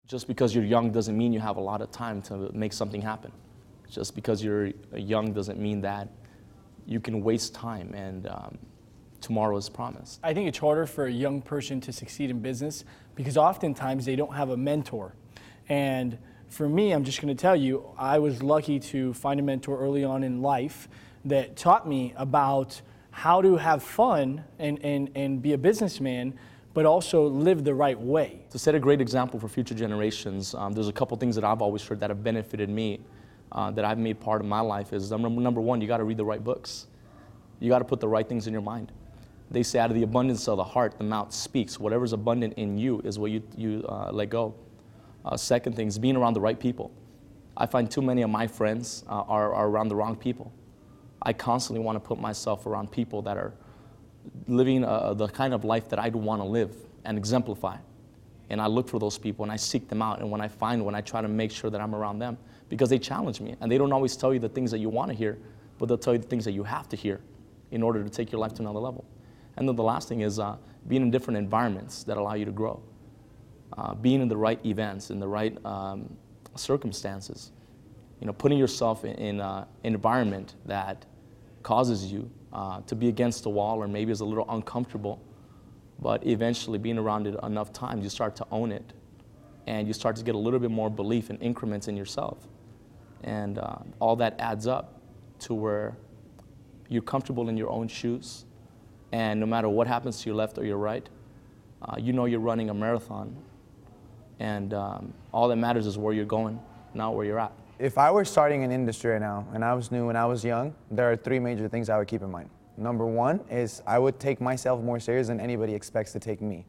Just because you're young doesn't mean you have a lot of time to make something happen. Just because you're young doesn't mean that you can waste time and tomorrow is promised. I think it's harder for a young person to succeed in business because oftentimes they don't have a mentor. And for me, I'm just going to tell you, I was lucky to find a mentor early on in life that taught me about how to have fun and be a businessman, but also live the right way. To set a great example for future generations, there's a couple things that I've always heard that have benefited me, that I've made part of my life is, number one, you got to read the right books. You got to put the right things in your mind. They say out of the abundance of the heart, the mouth speaks. Whatever's abundant in you is what you let go. Second thing is being around the right people. I find too many of my friends are around the wrong people. I constantly want to put myself around people that are living the kind of life that I'd want to live and exemplify. And I look for those people and I seek them out. And when I find one, I try to make sure that I'm around them because they challenge me. And they don't always tell you the things that you want to hear, but they'll tell you the things that you have to hear in order to take your life to another level. And then the last thing is being in different environments that allow you to grow. Being in the right events, in the right circumstances. You know, putting yourself in an environment that causes you to be against the wall or maybe is a little uncomfortable, but eventually being around it enough times, you start to own it and you start to get a little bit more belief in increments in yourself. And all that adds up to where you're comfortable in your own shoes, and no matter what happens to your left or your right, you know you're running a marathon, and all that matters is where you're going, not where you're at. If I were starting an industry right now and I was new and I was young, there are three major things I would keep in mind. Number one is I would take myself more serious than anybody expects to take me.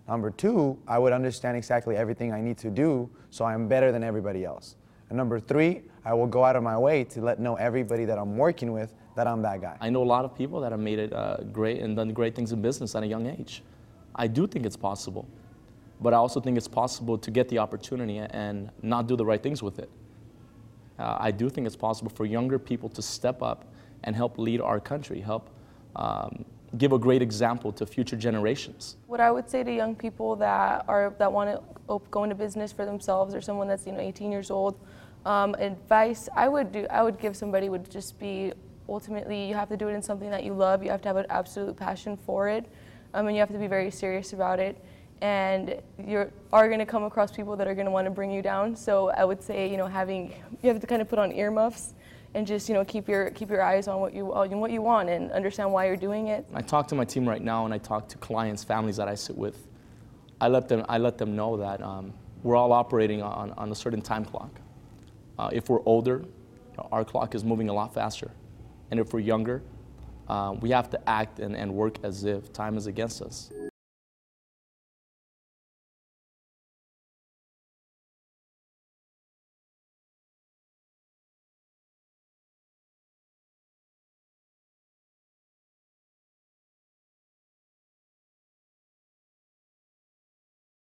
Number two, I would understand exactly everything I need to do so I'm better than everybody else. And number three, I will go out of my way to let know everybody that I'm working with that I'm that guy. I know a lot of people that have made it great and done great things in business at a young age. I do think it's possible, but I also think it's possible to get the opportunity and not do the right things with it. I do think it's possible for younger people to step up and help lead our country, help give a great example to future generations. What I would say to young people that want to go into business for themselves, or someone that's 18 years old, advice I would give somebody would just be, ultimately you have to do it in something that you love. You have to have an absolute passion for it, and you have to be very serious about it. And you are going to come across people that are going to want to bring you down. So I would say, you have to kind of put on earmuffs and just, keep your eyes on what you want and understand why you're doing it. I talk to my team right now, and I talk to clients, families that I sit with. I let them know that we're all operating on a certain time clock. If we're older, our clock is moving a lot faster, and if we're younger, we have to act and work as if time is against us.